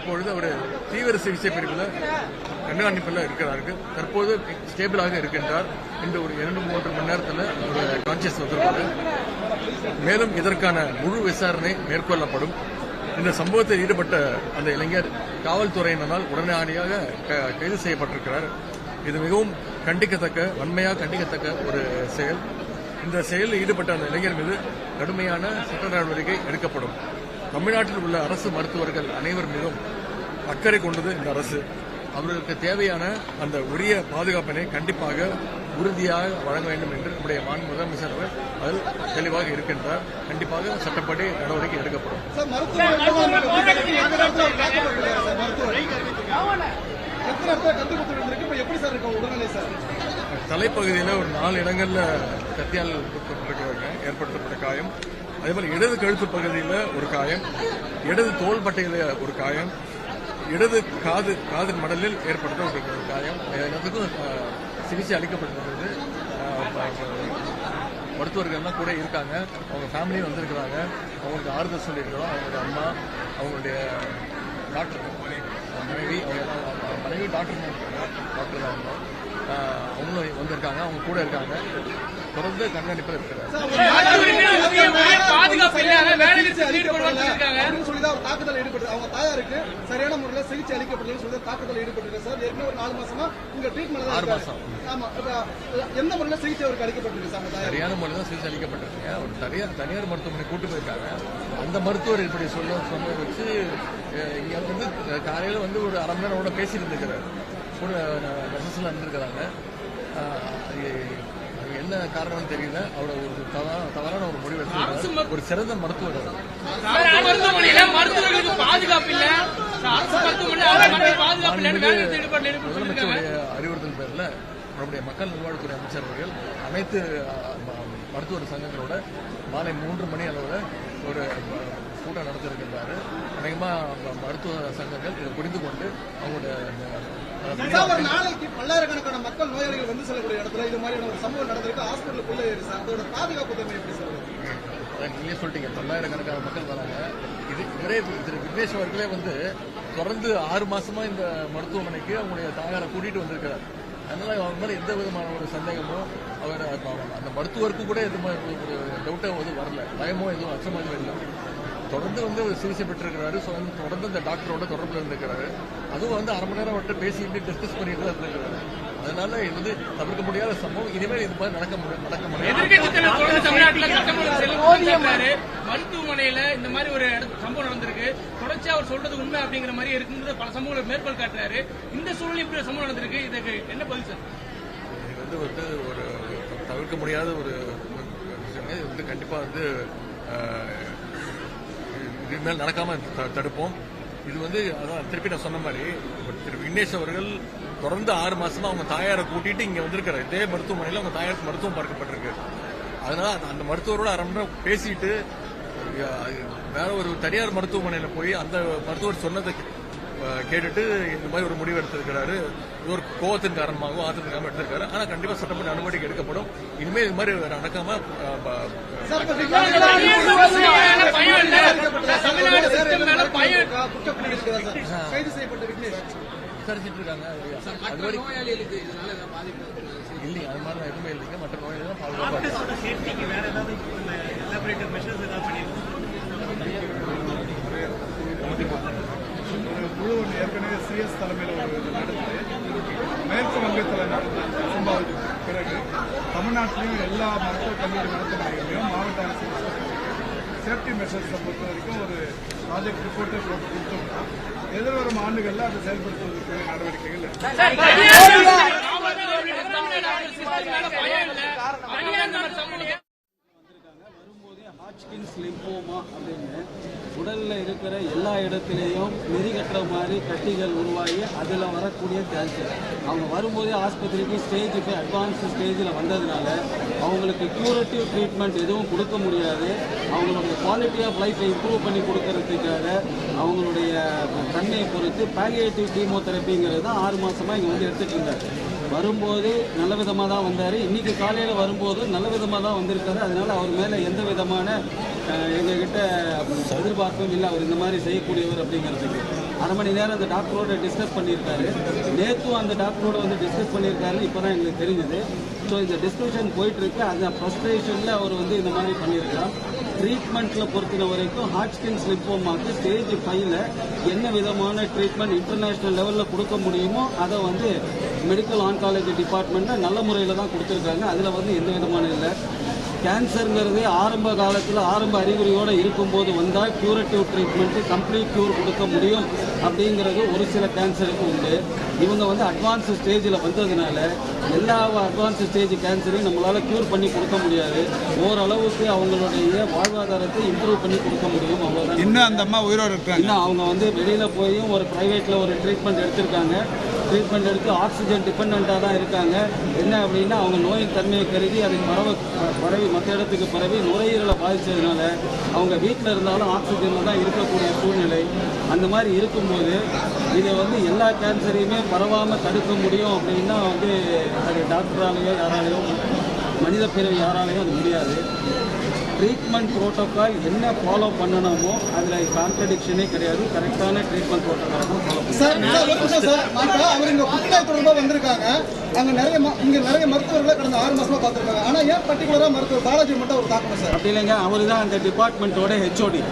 இப்பொழுது அவர் தீவிர சிகிச்சை பிரிவில் கண்காணிப்பில் இருக்கிறார்கள். தற்போது ஸ்டேபிளாக இருக்கின்றார். இந்த ஒரு 2-3 மணி நேரத்தில் அவர் கான்சியஸ் வந்துருவாரு. மேலும் இதற்கான முழு விசாரணை மேற்கொள்ளப்படும். இந்த சம்பவத்தில் ஈடுபட்ட அந்த இளைஞர் காவல்துறையினரால் உடனடியாக கைது செய்யப்பட்டிருக்கிறார். இது மிகவும் கண்டிக்கத்தக்க, வன்மையாக கண்டிக்கத்தக்க ஒரு செயல். இந்த செயலில் ஈடுபட்ட அந்த இளைஞர் மீது கடுமையான சட்ட நடவடிக்கை எடுக்கப்படும். தமிழ்நாட்டில் உள்ள அரசு மருத்துவர்கள் அனைவர் மீதும் அக்கறை கொண்டது இந்த அரசு. அவர்களுக்கு தேவையான அந்த உரிய பாதுகாப்பினை கண்டிப்பாக உறுதியாக வழங்க வேண்டும் என்று நம்முடைய மாண்பு முதலமைச்சர் அவர் அதில் தெளிவாக இருக்கின்றார். கண்டிப்பாக சட்டப்படி நடவடிக்கை எடுக்கப்படும். தலைப்பகுதியில் ஒரு 4 இடங்கள்ல கத்தியால் ஏற்படுத்தப்பட்ட காயம், அதேபோல இடது கழுத்து பகுதியில் ஒரு காயம், இடது தோள்பட்டையில் ஒரு காயம், இடது காதின் மடலில் ஏற்பட்ட ஒரு காயம். எல்லாத்துக்கும் சிகிச்சை அளிக்கப்பட்டிருக்கிறது. மருத்துவர்கள்லாம் கூட இருக்காங்க. அவங்க ஃபேமிலியும் வந்திருக்கிறாங்க. அவங்களுக்கு ஆறுதல் சொல்லியிருக்கிறோம். அவங்களுடைய அம்மா, அவங்களுடைய டாக்டர் மனைவி டாக்டர் தான் அவங்களும் வந்திருக்காங்க. அவங்க கூட இருக்காங்க. தொடர்ந்து கண்காணிப்பில் இருக்கிறார். தாக்குதல் ஈடுபட்டு அவங்க தாயாருக்கு சரியான முறையில் சிகிச்சை அளிக்கப்பட்டதுன்னு சொல்லி தாக்குதல் ஈடுபட்டிருக்கு சார். ஏற்கனவே ஒரு 4 மாசமா இங்க ட்ரீட்மெண்ட் 6 மாசம். ஆமா, எந்த முறையில் சிகிச்சை அவருக்கு அளிக்கப்பட்டிருக்கு சார்? சரியான முறையில் தான் சிகிச்சை அளிக்கப்பட்டிருக்கு. ஒரு தனியார் மருத்துவமனை கூட்டு போயிருக்காங்க. அந்த மருத்துவர் இப்படி சொன்ன வச்சு இங்க வந்து காலையில வந்து ஒரு 1/2 மணி நேரம் பேசிட்டு இருந்திருக்கிறார். கூட நர்சஸ்லாம் இருந்திருக்கிறாங்க. என்ன காரணம்னு தெரியல. அவரோட ஒரு தவறான ஒரு முடிவு எடுத்து ஒரு சிறந்த மருத்துவர் முதலமைச்சருடைய அறிவுறுத்தல் பேர்ல நம்முடைய மக்கள் நல்வாழ்வுத்துறை அமைச்சர் அவர்கள் அனைத்து மருத்துவர் சங்கங்களோட மாலை 3 மணி அளவில் ஒரு கூட்டம் நடத்திருக்கின்றாரு. அநேகமா மருத்துவ சங்கங்கள் இதை புரிந்து கொண்டு அவங்களுடைய நாளைக்கு பல்லாயிரக்கணக்கான மக்கள் நோயாளிகள் வந்து செல்லக்கூடிய இடத்துல இது மாதிரியான ஒரு சம்பவம் நடந்திருக்கு. ஹாஸ்பிட்டலுக்குள்ள அதோட பாதுகாப்பு தன்மை எப்படி சொல்லுங்க? நீங்களே சொல்லிட்டீங்க, பல்லாயிரக்கணக்கான மக்கள் வராங்க. இவரே திரு விக்னேஷ் அவர்களே வந்து தொடர்ந்து 6 மாசமா இந்த மருத்துவமனைக்கு அவங்களுடைய தாயாரை கூட்டிட்டு வந்திருக்கிறார். அதனால அவங்க மேல எந்த விதமான ஒரு சந்தேகமோ அவர் அந்த மருத்துவருக்கும் கூட எது ஒரு டவுட்டோ எதுவும் வரல, பயமோ எதுவும் அச்சமோ எதுவும் இல்லை. தொடர்ந்து வந்து சிகிச்சை பெற்றிருக்கிறாரு. தொடர்ந்து இந்த டாக்டரோட தொடர்பில் இருந்திருக்கிறாரு. அதுவும் வந்து 1/2 மணி நேரம் மட்டும் பேசிட்டு டிஸ்கஸ் பண்ணிட்டு தான் இருந்திருக்கிறாரு. அதனால இது வந்து தவிர்க்க முடியாத சம்பவம். இனிமேல் இது மாதிரி நடக்க முடியாது. மருத்துவமனையில இந்த மாதிரி ஒரு சம்பவம் நடந்திருக்கு. தொடர்ச்சியா அவர் சொல்றது உண்மை அப்படிங்கிற மாதிரி இருக்குன்றது பல சம்பவங்களை மேற்கோள் காட்டுறாரு. இந்த சூழல் இப்படி ஒரு சம்பவம் நடந்திருக்கு. இதுக்கு என்ன பதில் சார்? இது வந்து ஒரு தவிர்க்க முடியாத ஒரு விஷயம். இது வந்து கண்டிப்பா வந்து இதுமேல் நடக்காம தடுப்போம். இது வந்து அதான் திருப்பி நான் சொன்ன மாதிரி திரு விக்னேஷ் அவர்கள் தொடர்ந்து 6 மாசமா அவங்க தாயாரை கூட்டிட்டு இங்க வந்திருக்காரு. இதே மருத்துவமனையில அவங்க தாயாருக்கு மருத்துவம் பார்க்கப்பட்டிருக்கு. அதனால அந்த மருத்துவரோட 1/2 மணி நேரம் பேசிட்டு வேற ஒரு தனியார் மருத்துவமனையில போய் அந்த மருத்துவர் சொன்னதை கேட்டுட்டு இந்த மாதிரி ஒரு முடிவு எடுத்திருக்கிறாரு. இது ஒரு கோவத்தின் காரணமாகவும் ஆத்திரத்தின் காரணமாக எடுத்திருக்காரு. ஆனா கண்டிப்பா சட்டப்படி நடவடிக்கை எடுக்கப்படும். இனிமேல் இது மாதிரி நடக்காம விசாரிச்சுட்டு இருக்காங்க. இல்லைங்க, அது மாதிரி எதுவுமே இல்லைங்க. மற்ற நோயாளிகள் பாதுகாப்பாக குழு ஏற்கனவே சிஎஸ் தலைமையில் ஒரு நடந்தது. மேற்கு வங்கத்தில் நடந்த சம்பவத்துக்கு பிறகு தமிழ்நாட்டிலையும் எல்லா மருத்துவக் கல்லூரி மருத்துவமனைகளையும் மாவட்ட அரசு சேஃப்டி மெஷர்ஸை பொறுத்த வரைக்கும் ஒரு ப்ராஜெக்ட் ரிப்போர்ட்டை போட்டு கொடுத்தோம்னா எதிர்வரும் ஆண்டுகளில் அதை செயல்படுத்துவதற்கான நடவடிக்கைகள் ஹாட்ச்கின்ஸ் லிம்போமா அப்படின்னு உடலில் இருக்கிற எல்லா இடத்துலையும் நெறிகட்டுற மாதிரி கட்டிகள் உருவாகி அதில் வரக்கூடிய கேன்சர். அவங்க வரும்போதே ஆஸ்பத்திரிக்கு ஸ்டேஜ் போய் அட்வான்ஸ் ஸ்டேஜில் வந்ததுனால அவங்களுக்கு க்யூரேட்டிவ் ட்ரீட்மெண்ட் எதுவும் கொடுக்க முடியாது. அவங்களுடைய குவாலிட்டி ஆஃப் லைஃப்பை இம்ப்ரூவ் பண்ணி கொடுக்கறதுக்காக அவங்களுடைய தன்மையை பொறுத்து பாலியேட்டிவ் கீமோதெரப்பிங்கிறது தான் 6 மாதமாக இங்கே வந்து எடுத்துகிட்டு இருந்தார். வரும்போது நல்ல விதமாக தான் வந்தார். இன்றைக்கி காலையில் வரும்போது நல்ல விதமாக தான் வந்திருக்காரு. அதனால் அவர் மேலே எந்த விதமான எங்ககிட்ட எதிர்பார்ப்பும் இல்லை அவர் இந்த மாதிரி செய்யக்கூடியவர் அப்படிங்கிறதுக்கு. அரை மணி நேரம் அந்த டாக்டரோட டிஸ்கஸ் பண்ணியிருக்காரு. நேற்றும் அந்த டாக்டரோட வந்து டிஸ்கஸ் பண்ணியிருக்காருன்னு இப்போ தான் எங்களுக்கு தெரிஞ்சுது. ஸோ இந்த டிஸ்கஷன் போயிட்டுருக்கு. அந்த ஃப்ரஸ்ட்ரேஷனில் அவர் வந்து இந்த மாதிரி பண்ணியிருக்கலாம். ட்ரீட்மெண்ட்டில் பொறுத்த வரைக்கும் ஹாட்கின்ஸ் லிம்போமாக்கு ஸ்டேஜ் 5ல் என்ன விதமான ட்ரீட்மெண்ட் இன்டர்நேஷ்னல் லெவலில் கொடுக்க முடியுமோ அதை வந்து மெடிக்கல் ஆன்காலஜி டிபார்ட்மெண்ட்டில் நல்ல முறையில் தான் கொடுத்துருக்காங்க. அதில் வந்து எந்த விதமான இல்லை. கேன்சருங்கிறது ஆரம்ப காலத்தில் ஆரம்ப அறிகுறியோடு இருக்கும்போது வந்தால் க்யூரட்டிவ் ட்ரீட்மெண்ட்டு கம்ப்ளீட் க்யூர் கொடுக்க முடியும் அப்படிங்கிறது ஒரு சில கேன்சருக்கு உண்டு. இவங்க வந்து அட்வான்ஸ் ஸ்டேஜில் வந்ததுனால எல்லா அட்வான்ஸ் ஸ்டேஜ் கேன்சரையும் நம்மளால் க்யூர் பண்ணி கொடுக்க முடியாது. ஓரளவுக்கு அவங்களுடைய வாழ்வாதாரத்தை இம்ப்ரூவ் பண்ணி கொடுக்க முடியும். அவ்வளோதான். இன்னும் அந்த அம்மா உயிரோடு இருக்காங்க. இன்னும் அவங்க வந்து வெளியில் போயும் ஒரு ப்ரைவேட்டில் ஒரு ட்ரீட்மெண்ட் எடுத்திருக்காங்க. ட்ரீட்மெண்ட் எடுத்து ஆக்சிஜன் டிபெண்ட்டாக தான் இருக்காங்க. என்ன அப்படின்னா அவங்க நோயின் தன்மையை கருதி அதை பரவி மற்ற இடத்துக்கு பரவி நுரையீரலை பாதித்ததுனால அவங்க வீட்டில் இருந்தாலும் ஆக்சிஜனில் தான் இருக்கக்கூடிய சூழ்நிலை. அந்த மாதிரி இருக்கும்போது இதை வந்து எல்லா கேன்சரையுமே பரவாமல் தடுக்க முடியும் அப்படின்னா வந்து அது டாக்டராலேயோ யாராலேயோ மனித பிறவி யாராலேயும் அது முடியாது. ட்ரீட்மெண்ட் ப்ரோட்டோக்கால் என்ன ஃபாலோ பண்ணணுமோ அதில் கான்ட்ரடிக்ஷனே கிடையாது. கரெக்டான ட்ரீட்மெண்ட் ப்ரோட்டோக்கால் தான் ஃபாலோ சார். அவர் இங்கே புற்றுநோய் தொடர்பாக வந்திருக்காங்க. அங்கே நிறைய மருத்துவர்களை கடந்த 6 மாசமாக பார்த்துருக்காங்க. ஆனால் ஏன் பர்டிகுலராக மருத்துவர் பாலாஜி மட்டும் அவர் தாக்கணும் சார்? அப்படி இல்லைங்க. அவர் தான் அந்த டிபார்ட்மெண்ட்டோட ஹெச்ஓடி.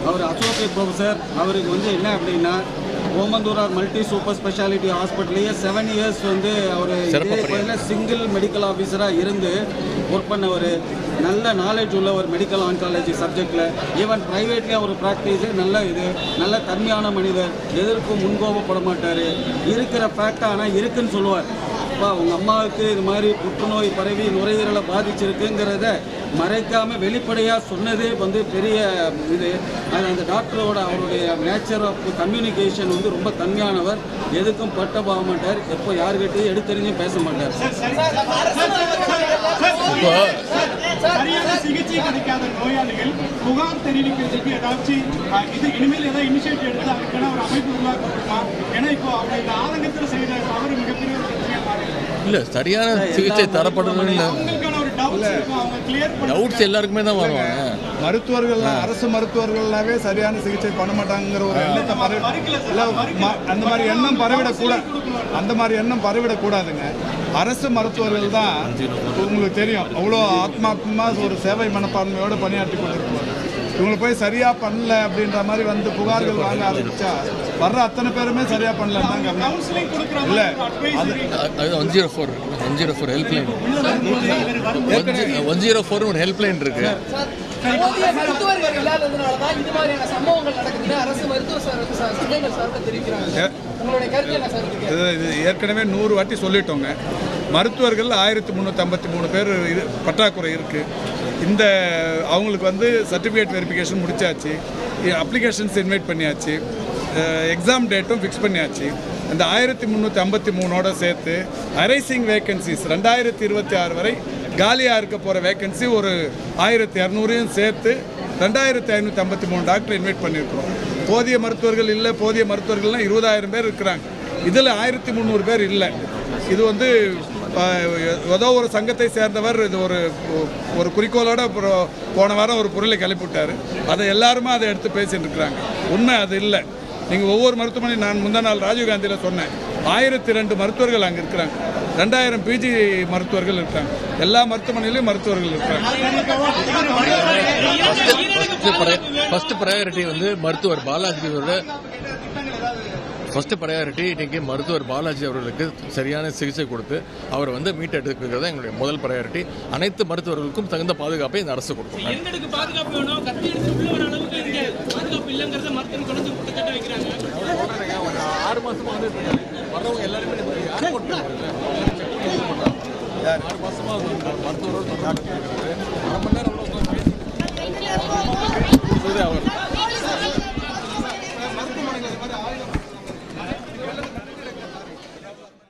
அவர் அசோசியேட் ப்ரொஃபஸர். அவருக்கு வந்து என்ன அப்படின்னா ஓமந்தூரார் மல்டி சூப்பர் ஸ்பெஷாலிட்டி ஹாஸ்பிட்டல்லையே 7 இயர்ஸ் வந்து அவர் சிங்கிள் மெடிக்கல் ஆஃபீஸராக இருந்து ஒர்க் பண்ணவர். நல்ல நாலேஜ் உள்ள ஒரு மெடிக்கல் ஆன்காலஜி சப்ஜெக்டில். ஈவன் ப்ரைவேட்லேயே ஒரு ப்ராக்டிஸு நல்ல தன்மையான மனிதர். எதற்கும் முன்கோபப்பட மாட்டார். இருக்கிற ஃபேக்டாக ஆனால் இருக்குன்னு சொல்லுவார். அப்பா உங்கள் அம்மாவுக்கு இது மாதிரி புற்றுநோய் பரவி நுரையீரலை பாதிச்சிருக்குங்கிறத மறைக்காமல் வெளிப்படையாக சொன்னதே வந்து பெரிய இது. அது அந்த டாக்டரோட அவருடைய நேச்சர் ஆஃப் கம்யூனிகேஷன் வந்து ரொம்ப தன்மையானவர். எதுக்கும் பட்டபாக மாட்டார். எப்போ யாருக்கிட்டையும் எடுத்தறிஞ்சும் பேச மாட்டார். சரியான சிகிச்சை கிடைக்காத நோயாளிகள் புகார் தெரிவிக்கிறதுக்கு ஏதாச்சும் இனிமேல் ஏதாவது இனிஷியேட்டிவ் எடுத்து அதுக்கான ஒரு அமைப்பு உருவாக்கப்படுமா? ஏன்னா இப்போ அவங்க இந்த ஆதங்கத்தில் செய்த தவறு மிகப்பெரிய ஒரு இல்லை, சரியான சிகிச்சை தரப்படணும். டவுட்ஸ் எல்லாருக்குமே தான் வருவாங்க. மருத்துவர்கள் அரசு மருத்துவர்களாவே சரியான சிகிச்சை பண்ண மாட்டாங்கிற ஒரு எண்ணத்தை அந்த மாதிரி எண்ணம் பரவிடக்கூடாது. அந்த மாதிரி எண்ணம் பரவிடக்கூடாதுங்க. அரசு மருத்துவர்கள் தான் உங்களுக்கு தெரியும் அவ்வளோ ஆத்மாத்மாக ஒரு சேவை மனப்பான்மையோடு பணியாற்றி கொண்டிருப்பாங்க. இவங்களை போய் சரியா பண்ணல அப்படின்ற மாதிரி வந்து புகார்கள் வாங்க ஆரம்பிச்சா வர்ற அத்தனை பேருமே சரியா பண்ணலன்னாங்க. இல்ல அது 104 ஹெல்ப்லைன் 104 ஒரு ஹெல்ப்லைன் இருக்கு. மருத்துவர்கள் இல்லாததுனாலதான் இந்த மாதிரியான சம்பவங்கள் நடக்குதுன்னு அரசு மருத்துவ சங்கங்கள் சார்பில் தெரிவிக்கிறாங்க. உங்களுடைய கருத்து என்ன சார்? இது ஏற்கனவே 100 வாட்டி சொல்லிட்டோங்க. மருத்துவர்கள் 1353 பேர் பற்றாக்குறை இருக்கு. இந்த அவங்களுக்கு வந்து சர்டிஃபிகேட் வெரிஃபிகேஷன் முடிச்சாச்சு. அப்ளிகேஷன்ஸ் இன்வைட் பண்ணியாச்சு. எக்ஸாம் டேட்டும் ஃபிக்ஸ் பண்ணியாச்சு. அந்த 1353ஓட சேர்த்து அரைசிங் வேக்கன்சிஸ் 2026 வரை காலியாக இருக்க போகிற வேக்கன்சி ஒரு 1200 சேர்த்து 2553 டாக்டர் இன்வைட் பண்ணியிருக்கிறோம். போதிய மருத்துவர்கள் இல்லை. போதிய மருத்துவர்கள்லாம் 20,000 பேர் இருக்கிறாங்க. இதில் 1300 பேர் இல்லை. இது வந்து ஏதோ ஒரு சங்கத்தை சேர்ந்தவர் இது ஒரு குறிக்கோளோட போன வாரம் ஒரு பொருளை கிளப்பிவிட்டார். அதை எல்லாருமே அதை எடுத்து பேசிட்டு இருக்கிறாங்க. உண்மை அது இல்லை. நீங்கள் ஒவ்வொரு மருத்துவமனை நான் முந்தா நாள் ராஜீவ்காந்தியில் சொன்னேன் 1002 மருத்துவர்கள் அங்கே இருக்கிறாங்க. 2000 பிஜி மருத்துவர்கள் இருக்காங்க. எல்லா மருத்துவமனையிலும் மருத்துவர்கள் இருக்காங்க. ஃபர்ஸ்ட் ப்ரையாரிட்டி வந்து மருத்துவர் பாலாஜி ஃபர்ஸ்ட் ப்ரையாரிட்டி இன்னைக்கு மருத்துவர் பாலாஜி அவர்களுக்கு சரியான சிகிச்சை கொடுத்து அவர் வந்து மீட்டெடுக்கிறது தான் எங்களுடைய முதல் ப்ரையாரிட்டி. அனைத்து மருத்துவர்களுக்கும் தகுந்த பாதுகாப்பை இந்த அரசு கொடுக்கும். எங்களுக்கு பாதுகாப்பு வேணும். கத்தி எடுத்து உள்ள வர அளவுக்கு இங்க பாதுகாப்பு இல்லைங்கிறத மருத்துவம் தொடர்ந்து குற்றச்சாட்டு வைக்கிறாங்க. 6 மாசமா வந்து வர்றவங்க எல்லாருமே 6 மாசமா மருத்துவரோடு 1 மணி நேரம்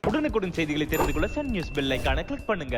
உடனுக்குடன் செய்திகளை தெரிந்து கொள்ள சன் நியூஸ் பெல் ஐகானை கிளிக் பண்ணுங்க.